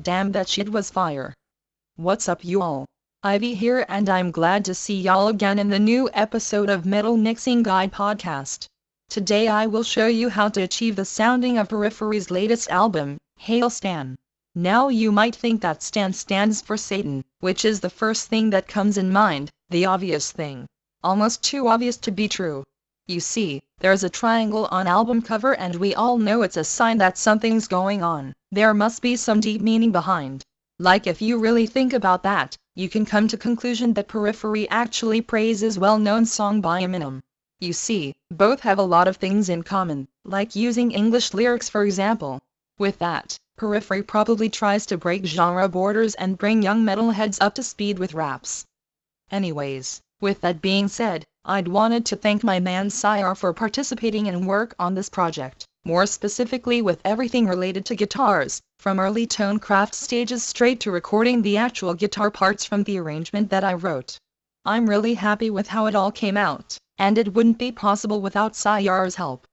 Damn, that shit was fire. What's up, you all? Ivy here, and I'm glad to see y'all again in the new episode of Metal Mixing Guide podcast. Today I will show you how to achieve the sounding of Periphery's latest album, Hail Stan. Now you might think that Stan stands for Satan, which is the first thing that comes in mind, the obvious thing. Almost too obvious to be true. You see, there's a triangle on album cover and we all know it's a sign that something's going on. There must be some deep meaning behind. Like if you really think about that, you can come to conclusion that Periphery actually praises well-known song by Eminem. You see, both have a lot of things in common, like using English lyrics for example. With that, Periphery probably tries to break genre borders and bring young metalheads up to speed with raps. Anyways, with that being said, I'd wanted to thank my man Syar for participating in work on this project, more specifically with everything related to guitars, from early tone craft stages straight to recording the actual guitar parts from the arrangement that I wrote. I'm really happy with how it all came out, and it wouldn't be possible without Syar's help.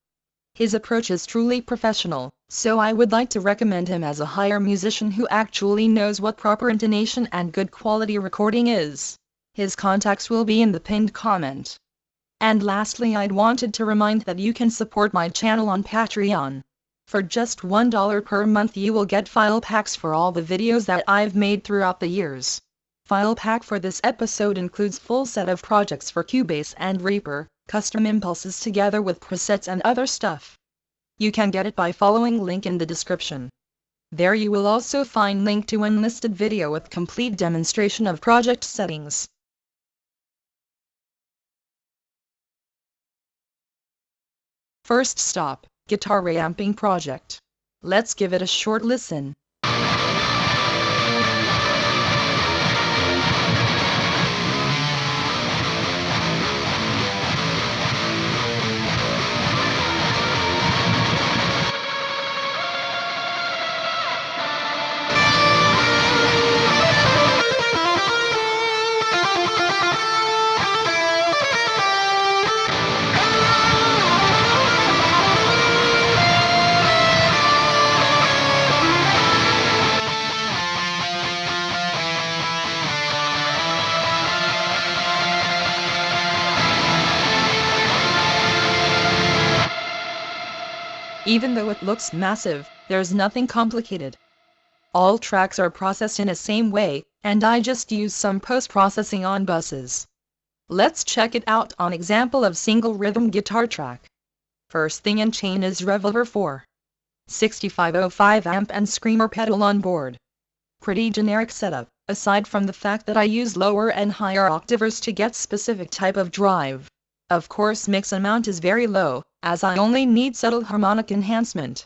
His approach is truly professional, so I would like to recommend him as a hire musician who actually knows what proper intonation and good quality recording is. His contacts will be in the pinned comment. And lastly, I'd wanted to remind that you can support my channel on Patreon. For just $1 per month you will get file packs for all the videos that I've made throughout the years. File pack for this episode includes full set of projects for Cubase and Reaper, custom impulses together with presets and other stuff. You can get it by following link in the description. There you will also find link to unlisted video with complete demonstration of project settings. First stop, guitar reamping project. Let's give it a short listen. Even though it looks massive, there's nothing complicated. All tracks are processed in the same way, and I just use some post-processing on buses. Let's check it out on example of single rhythm guitar track. First thing in chain is Revolver 4. 6505 amp and screamer pedal on board. Pretty generic setup, aside from the fact that I use lower and higher octavers to get specific type of drive. Of course mix amount is very low, as I only need subtle harmonic enhancement.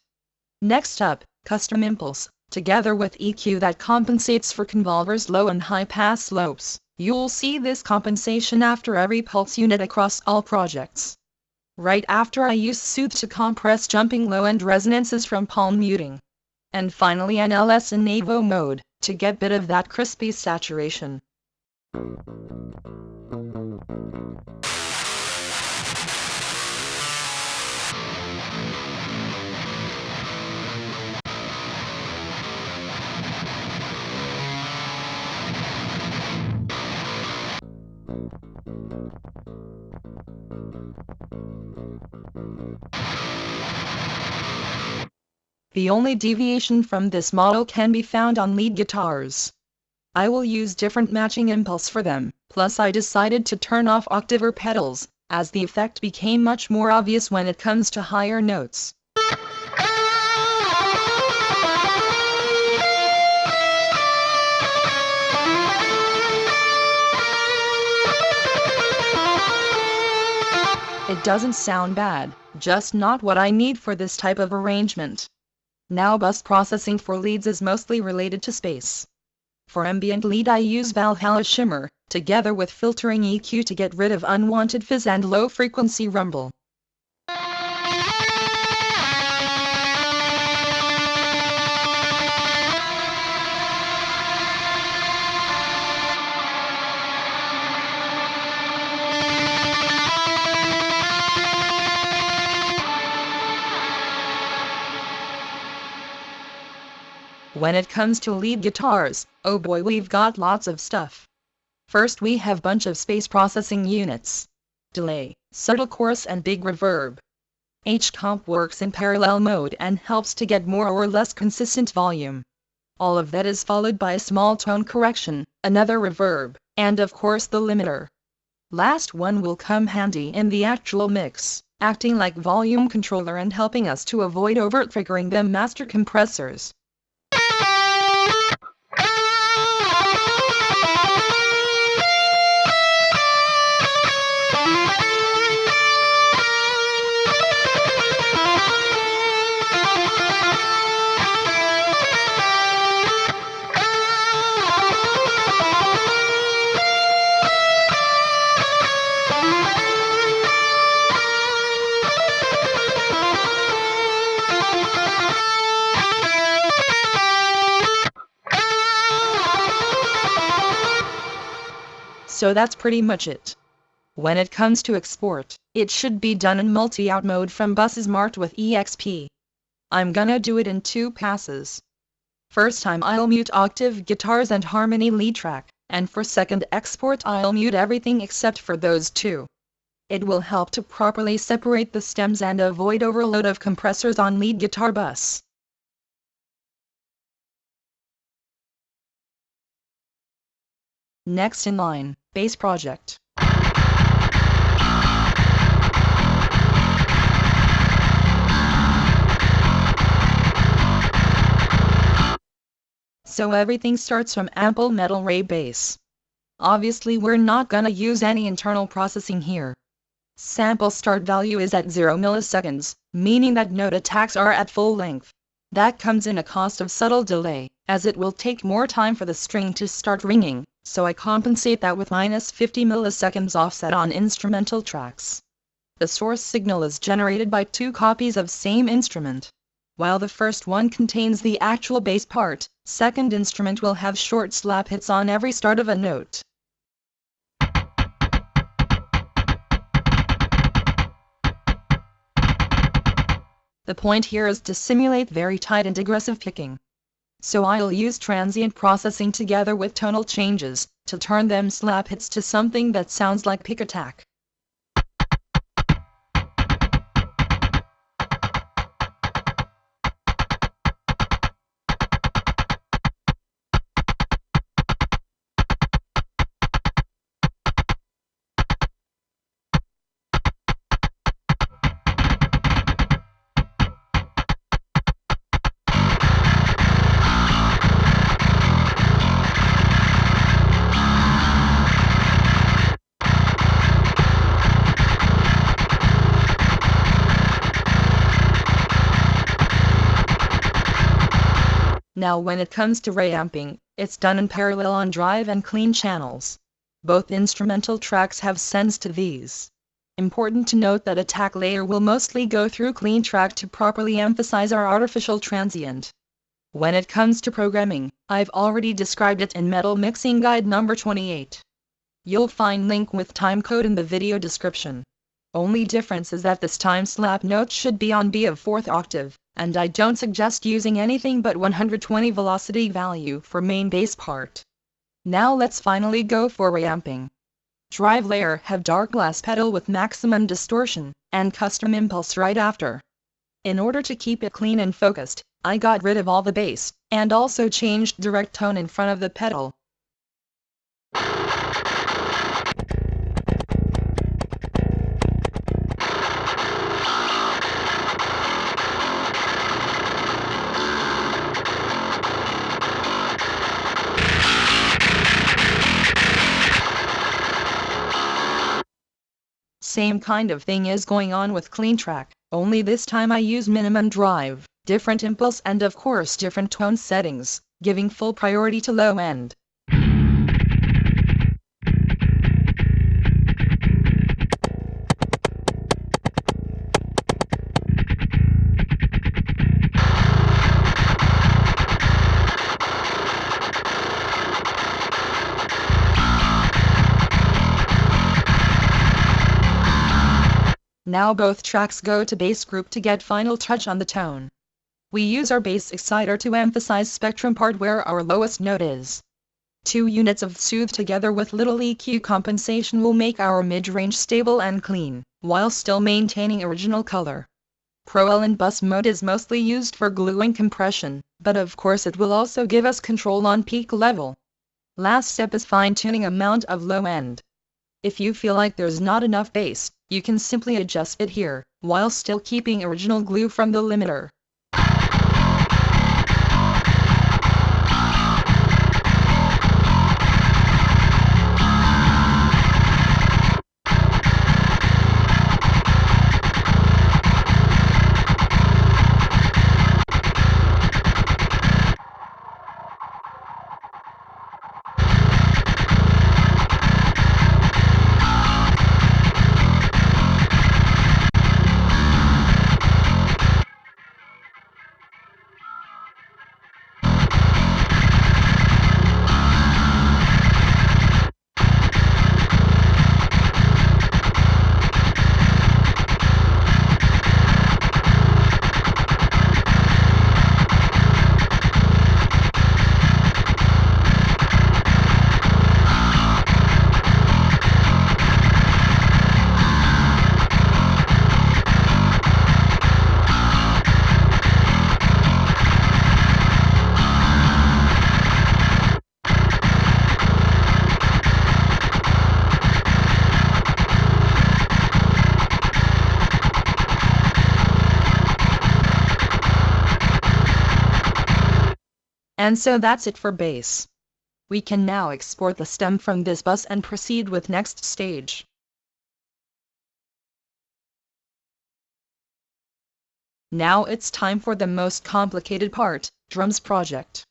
Next up, custom impulse, together with EQ that compensates for Convolver's low and high pass slopes. You'll see this compensation after every pulse unit across all projects. Right after I use Soothe to compress jumping low end resonances from palm muting. And finally an LS in Navo mode, to get bit of that crispy saturation. The only deviation from this model can be found on lead guitars. I will use different matching impulse for them, plus I decided to turn off octaver pedals, as the effect became much more obvious when it comes to higher notes. It doesn't sound bad, just not what I need for this type of arrangement. Now bus processing for leads is mostly related to space. For ambient lead I use Valhalla Shimmer, together with filtering EQ to get rid of unwanted fizz and low frequency rumble. When it comes to lead guitars, oh boy, we've got lots of stuff. First we have bunch of space processing units, delay, subtle chorus and big reverb. H-comp works in parallel mode and helps to get more or less consistent volume. All of that is followed by a small tone correction, another reverb, and of course the limiter. Last one will come handy in the actual mix, acting like volume controller and helping us to avoid over-triggering them master compressors. So that's pretty much it. When it comes to export, it should be done in multi-out mode from buses marked with EXP. I'm gonna do it in 2 passes. First time I'll mute octave guitars and harmony lead track, and for second export I'll mute everything except for those 2. It will help to properly separate the stems and avoid overload of compressors on lead guitar bus. Next in line, bass project. So everything starts from ample metal ray bass. Obviously we're not gonna use any internal processing here. Sample start value is at 0 milliseconds, meaning that note attacks are at full length. That comes in a cost of subtle delay, as it will take more time for the string to start ringing, so I compensate that with -50 milliseconds offset on instrumental tracks. The source signal is generated by 2 copies of same instrument. While the first one contains the actual bass part, second instrument will have short slap hits on every start of a note. The point here is to simulate very tight and aggressive picking. So I'll use transient processing together with tonal changes, to turn them slap hits to something that sounds like pick attack. Now when it comes to reamping, it's done in parallel on drive and clean channels. Both instrumental tracks have sends to these. Important to note that attack layer will mostly go through clean track to properly emphasize our artificial transient. When it comes to programming, I've already described it in Metal Mixing Guide number 28. You'll find link with timecode in the video description. Only difference is that this time slap note should be on B of 4th octave, and I don't suggest using anything but 120 velocity value for main bass part. Now let's finally go for reamping. Drive layer have dark glass pedal with maximum distortion, and custom impulse right after. In order to keep it clean and focused, I got rid of all the bass, and also changed direct tone in front of the pedal. Same kind of thing is going on with clean track, only this time I use minimum drive, different impulse and of course different tone settings, giving full priority to low end. Now both tracks go to bass group to get final touch on the tone. We use our bass exciter to emphasize spectrum part where our lowest note is. 2 units of soothe together with little EQ compensation will make our mid-range stable and clean, while still maintaining original color. Pro L and bus mode is mostly used for gluing compression, but of course it will also give us control on peak level. Last step is fine-tuning amount of low end. If you feel like there's not enough bass, you can simply adjust it here, while still keeping original glue from the limiter. And so that's it for bass. We can now export the stem from this bus and proceed with next stage. Now it's time for the most complicated part, drums project.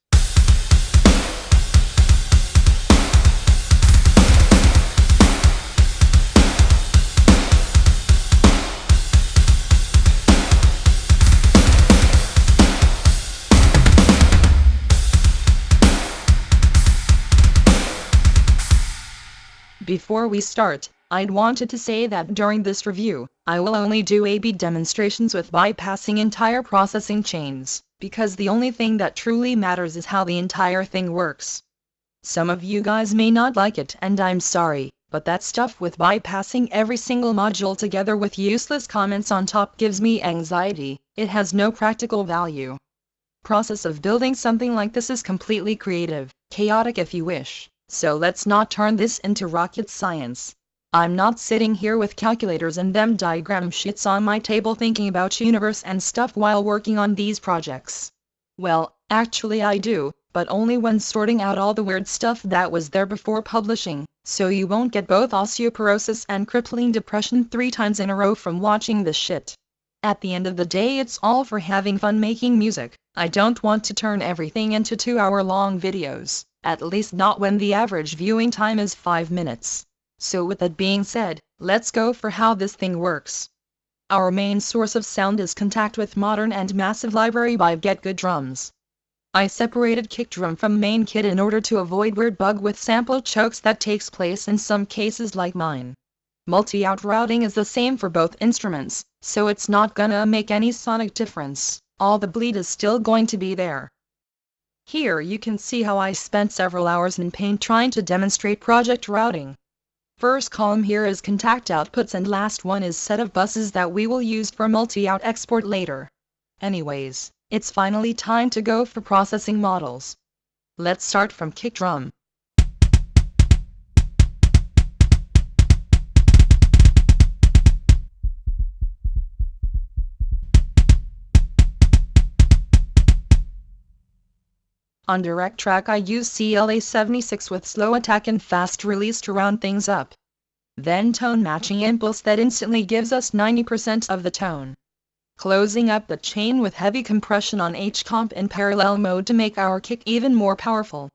Before we start, I'd wanted to say that during this review, I will only do A/B demonstrations with bypassing entire processing chains, because the only thing that truly matters is how the entire thing works. Some of you guys may not like it and I'm sorry, but that stuff with bypassing every single module together with useless comments on top gives me anxiety. It has no practical value. Process of building something like this is completely creative, chaotic if you wish. So let's not turn this into rocket science. I'm not sitting here with calculators and them diagram sheets on my table thinking about universe and stuff while working on these projects. Well, actually I do, but only when sorting out all the weird stuff that was there before publishing, so you won't get both osteoporosis and crippling depression 3 times in a row from watching this shit. At the end of the day it's all for having fun making music. I don't want to turn everything into 2-hour-long videos. At least not when the average viewing time is 5 minutes. So with that being said, let's go for how this thing works. Our main source of sound is Kontakt with Modern and Massive Library by Get Good Drums. I separated kick drum from main kit in order to avoid weird bug with sample chokes that takes place in some cases like mine. Multi-out routing is the same for both instruments, so it's not gonna make any sonic difference. All the bleed is still going to be there. Here you can see how I spent several hours in pain trying to demonstrate project routing. First column here is Kontakt outputs and last one is set of buses that we will use for multi-out export later. Anyways, it's finally time to go for processing models. Let's start from kick drum. On direct track I use CLA76 with slow attack and fast release to round things up. Then tone matching impulse that instantly gives us 90% of the tone. Closing up the chain with heavy compression on H-comp in parallel mode to make our kick even more powerful.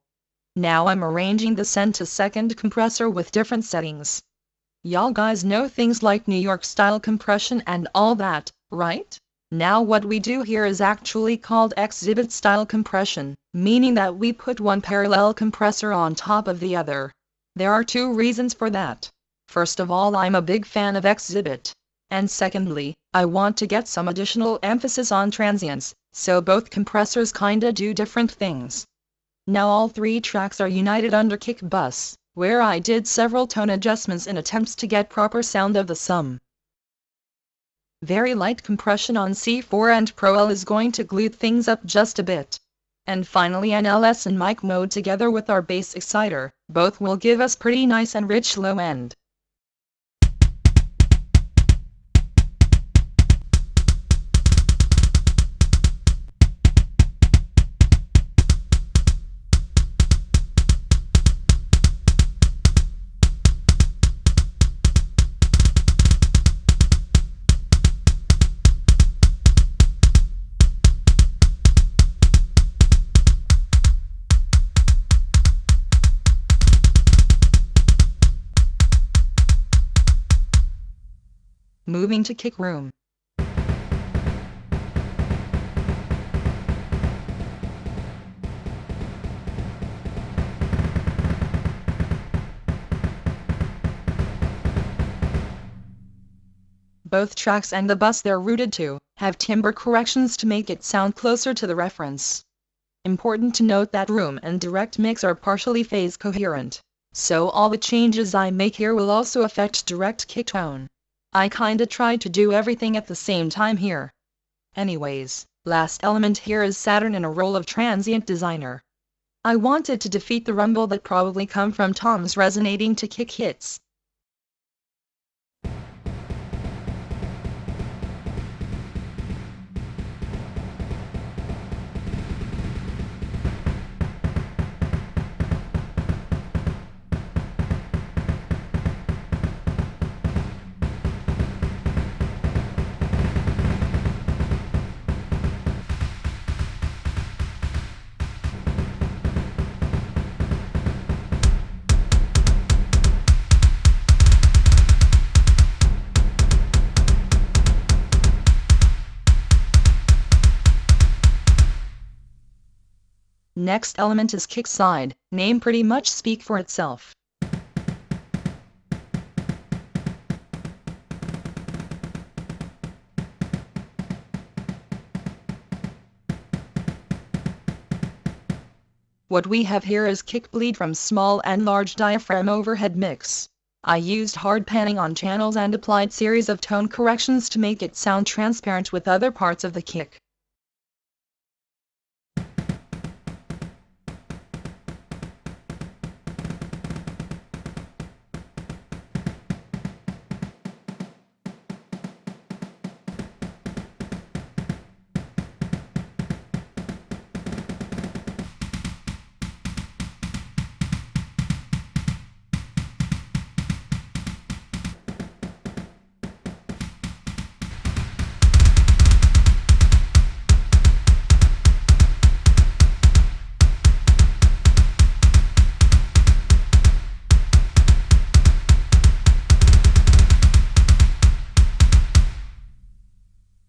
Now I'm arranging the send to second compressor with different settings. Y'all guys know things like New York style compression and all that, right? Now what we do here is actually called exhibit style compression, meaning that we put one parallel compressor on top of the other. There are 2 reasons for that. First of all, I'm a big fan of exhibit. And secondly, I want to get some additional emphasis on transients, so both compressors kinda do different things. Now all 3 tracks are united under Kick Bus, where I did several tone adjustments in attempts to get proper sound of the sum. Very light compression on C4 and Pro L is going to glue things up just a bit. And finally NLS and mic mode together with our bass exciter, both will give us pretty nice and rich low end. Moving to kick room. Both tracks and the bus they're routed to have timbre corrections to make it sound closer to the reference. Important to note that room and direct mix are partially phase coherent, so all the changes I make here will also affect direct kick tone. I kinda tried to do everything at the same time here. Anyways, last element here is Saturn in a role of transient designer. I wanted to defeat the rumble that probably come from Tom's resonating to kick hits. Next element is kick side, name pretty much speak for itself. What we have here is kick bleed from small and large diaphragm overhead mix. I used hard panning on channels and applied series of tone corrections to make it sound transparent with other parts of the kick.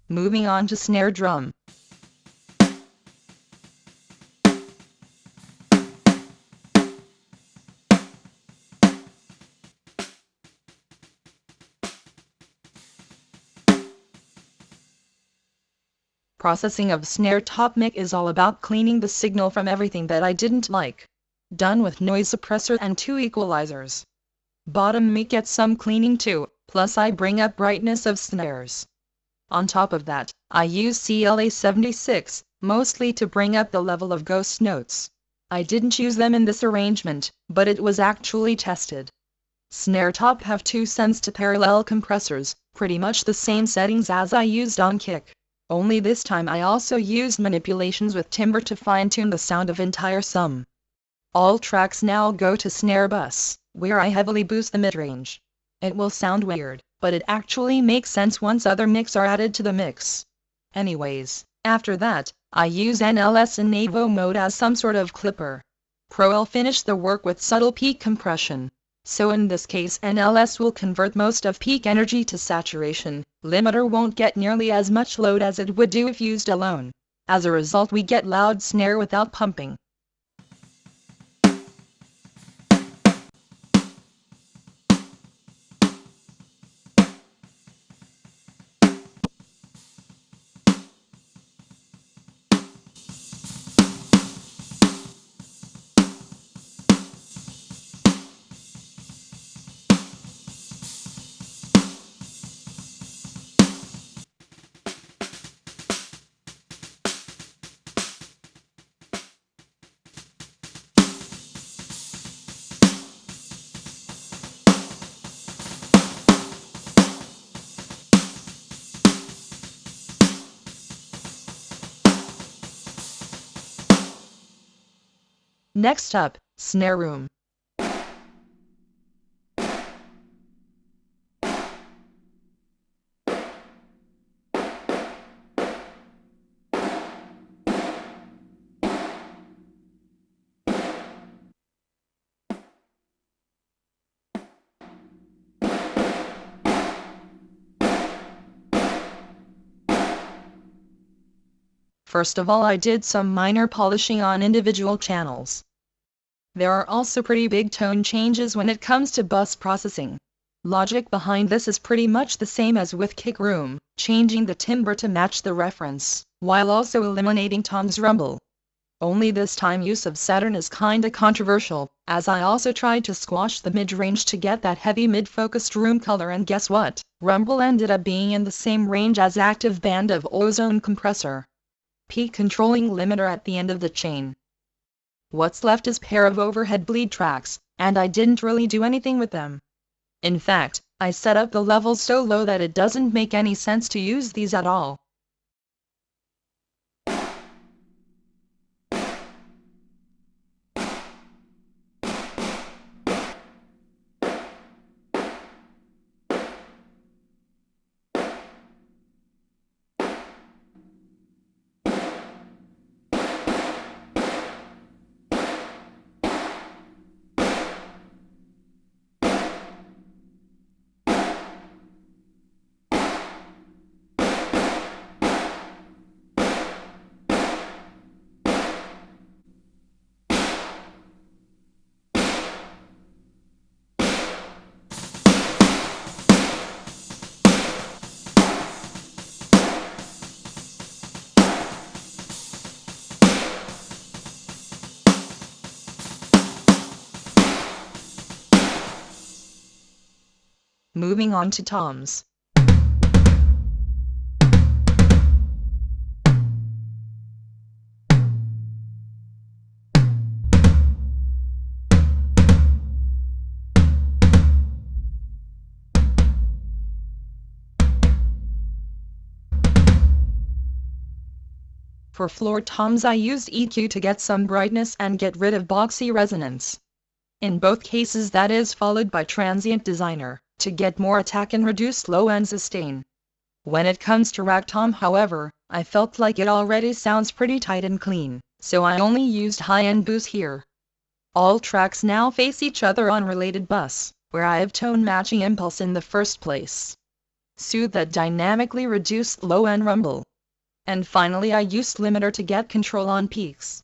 Moving on to snare drum. Processing of snare top mic is all about cleaning the signal from everything that I didn't like. Done with noise suppressor and 2 equalizers. Bottom mic gets some cleaning too, plus I bring up brightness of snares. On top of that, I use CLA76, mostly to bring up the level of ghost notes. I didn't use them in this arrangement, but it was actually tested. Snare top have 2 sends to parallel compressors, pretty much the same settings as I used on kick. Only this time I also used manipulations with timbre to fine-tune the sound of entire sum. All tracks now go to snare bus, where I heavily boost the mid-range. It will sound weird, but it actually makes sense once other mix are added to the mix. Anyways, after that, I use NLS in Navo mode as some sort of clipper. Pro L finished the work with subtle peak compression. So in this case NLS will convert most of peak energy to saturation. Limiter won't get nearly as much load as it would do if used alone. As a result we get loud snare without pumping. Next up, snare room. First of all, I did some minor polishing on individual channels. There are also pretty big tone changes when it comes to bus processing. Logic behind this is pretty much the same as with Kick Room, changing the timbre to match the reference, while also eliminating Tom's rumble. Only this time use of Saturn is kinda controversial, as I also tried to squash the mid-range to get that heavy mid-focused room color, and guess what? Rumble ended up being in the same range as active band of ozone compressor. Peak controlling limiter at the end of the chain. What's left is pair of overhead bleed tracks, and I didn't really do anything with them. In fact, I set up the levels so low that it doesn't make any sense to use these at all. Moving on to toms. For floor toms I used EQ to get some brightness and get rid of boxy resonance. In both cases that is followed by transient designer, to get more attack and reduce low-end sustain. When it comes to rack tom however, I felt like it already sounds pretty tight and clean, so I only used high-end boost here. All tracks now face each other on related bus, where I have tone matching impulse in the first place. Soothe that dynamically reduced low-end rumble. And finally I used limiter to get control on peaks.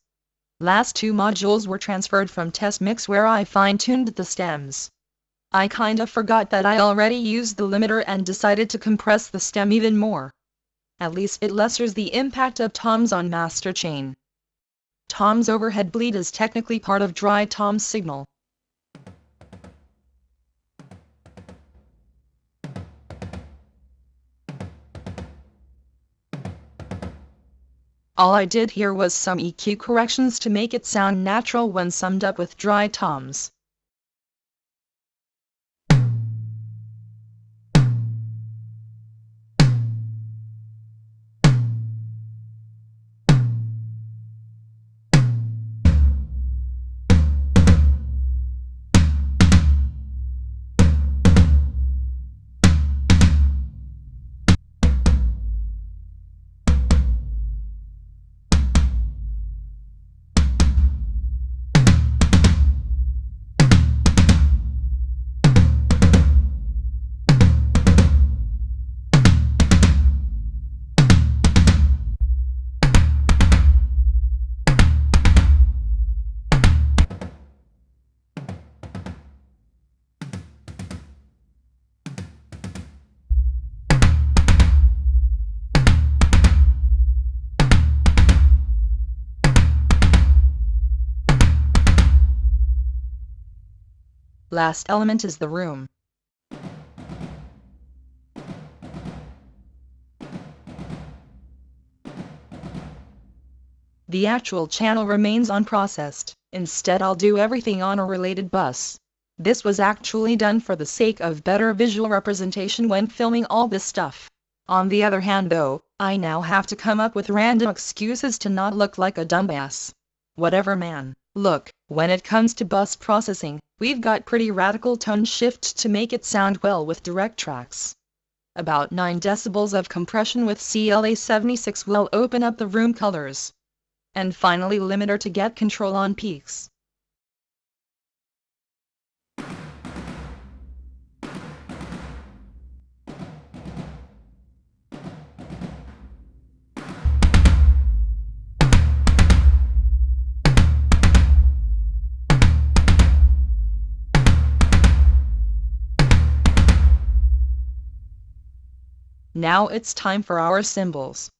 Last two modules were transferred from test mix where I fine-tuned the stems. I kinda forgot that I already used the limiter and decided to compress the stem even more. At least it lessens the impact of toms on master chain. Tom's overhead bleed is technically part of dry tom's signal. All I did here was some EQ corrections to make it sound natural when summed up with dry toms. Last element is the room. The actual channel remains unprocessed, instead I'll do everything on a related bus. This was actually done for the sake of better visual representation when filming all this stuff. On the other hand though, I now have to come up with random excuses to not look like a dumbass. Whatever man. Look, when it comes to bus processing, we've got pretty radical tone shift to make it sound well with direct tracks. About 9 decibels of compression with CLA76 will open up the room colors. And finally limiter to get control on peaks. Now it's time for our cymbals.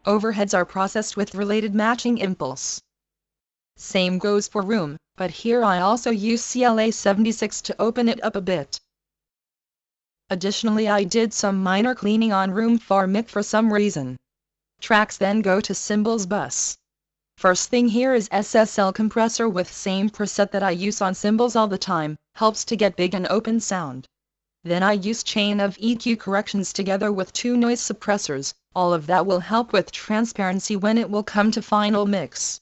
Overheads are processed with related matching impulse. Same goes for room, but here I also use CLA76 to open it up a bit. Additionally, I did some minor cleaning on room for mic for some reason. Tracks then go to cymbals bus. First thing here is SSL compressor with same preset that I use on cymbals all the time, helps to get big and open sound. Then I use chain of EQ corrections together with 2 noise suppressors, all of that will help with transparency when it will come to final mix.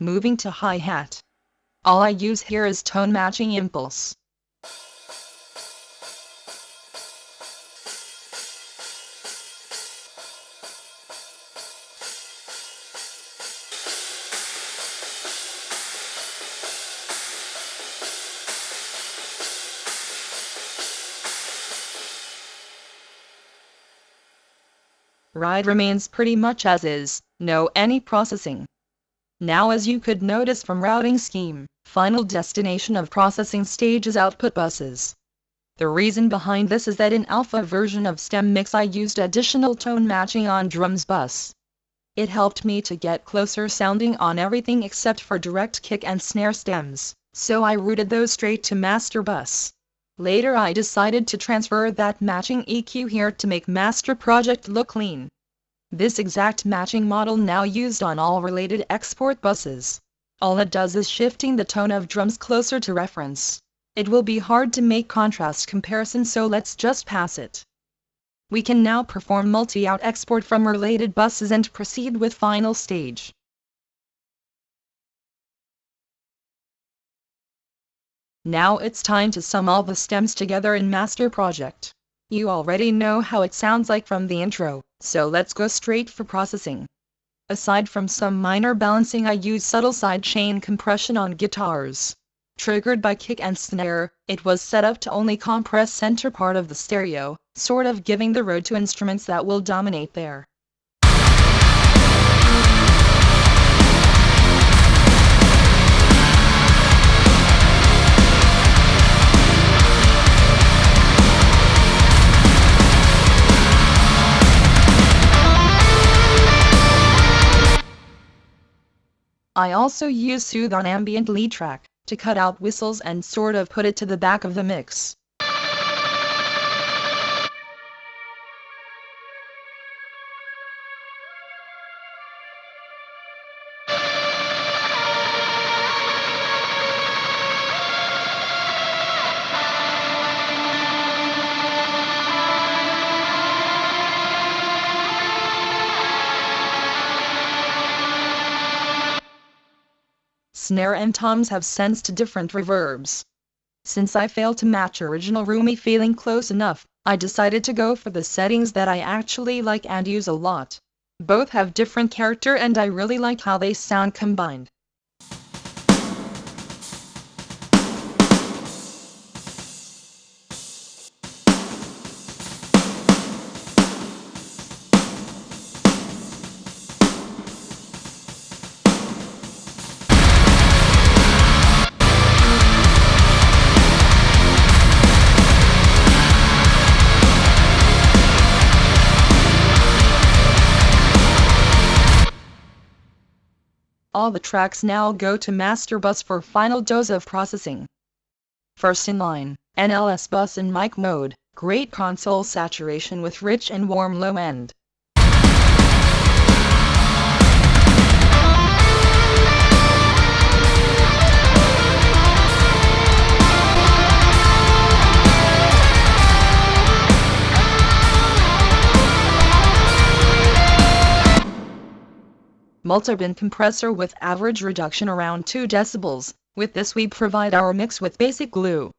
Moving to hi-hat. All I use here is tone matching impulse. Ride remains pretty much as is, no any processing. Now, as you could notice from routing scheme, final destination of processing stage is output buses. The reason behind this is that in alpha version of Stem Mix I used additional tone matching on drums bus. It helped me to get closer sounding on everything except for direct kick and snare stems, so I routed those straight to master bus. Later I decided to transfer that matching EQ here to make master project look clean. This exact matching model now used on all related export buses. All it does is shifting the tone of drums closer to reference. It will be hard to make contrast comparison, so let's just pass it. We can now perform multi-out export from related buses and proceed with final stage. Now it's time to sum all the stems together in master project. You already know how it sounds like from the intro, so let's go straight for processing. Aside from some minor balancing, I use subtle side chain compression on guitars. Triggered by kick and snare, it was set up to only compress center part of the stereo, sort of giving the road to instruments that will dominate there. I also use Soothe on ambient lead track, to cut out whistles and sort of put it to the back of the mix. snare and toms have sensed different reverbs. Since I failed to match original Rumi feeling close enough, I decided to go for the settings that I actually like and use a lot. Both have different character and I really like how they sound combined. All the tracks now go to master bus for final dose of processing. First in line, NLS bus in mic mode, great console saturation with rich and warm low end. Multibin compressor with average reduction around 2 decibels. With this we provide our mix with basic glue.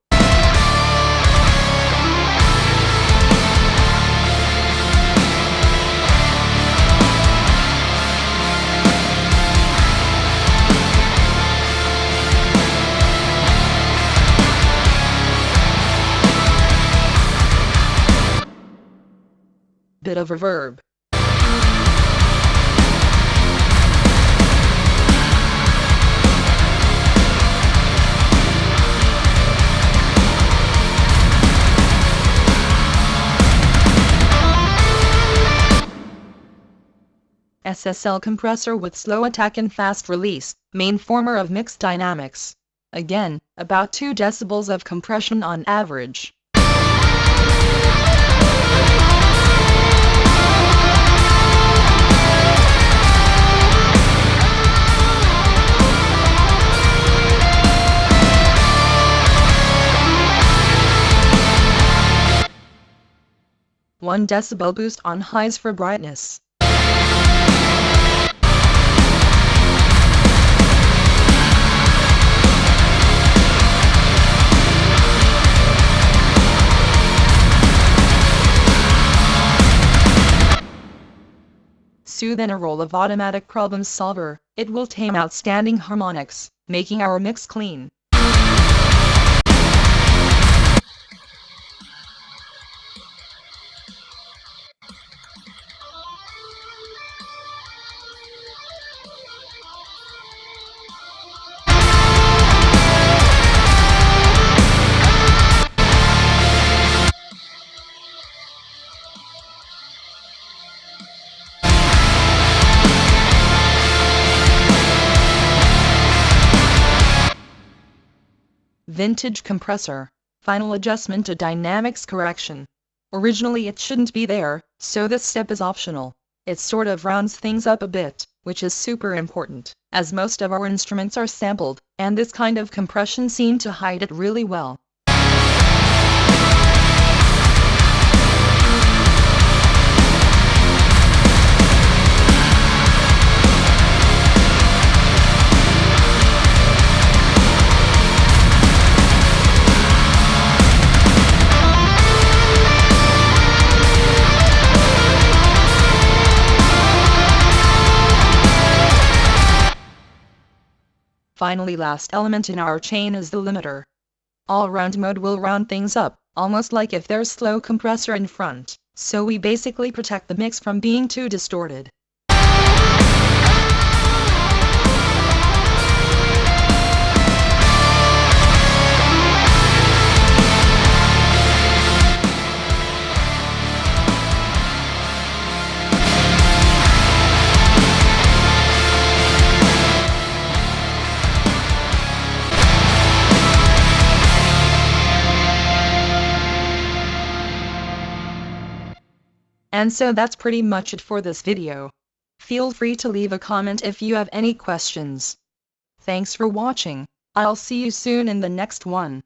Bit of reverb. SSL compressor with slow attack and fast release, main former of mix dynamics. Again, about 2 decibels of compression on average. One decibel boost on highs for brightness. Soothe and a roll of automatic problem solver, it will tame outstanding harmonics, making our mix clean. Vintage compressor. Final adjustment to dynamics correction. Originally it shouldn't be there, so this step is optional. It sort of rounds things up a bit, which is super important, as most of our instruments are sampled, and this kind of compression seemed to hide it really well. Finally, last element in our chain is the limiter. All-round mode will round things up, almost like if there's slow compressor in front, so we basically protect the mix from being too distorted. And so that's pretty much it for this video. Feel free to leave a comment if you have any questions. Thanks for watching. I'll see you soon in the next one.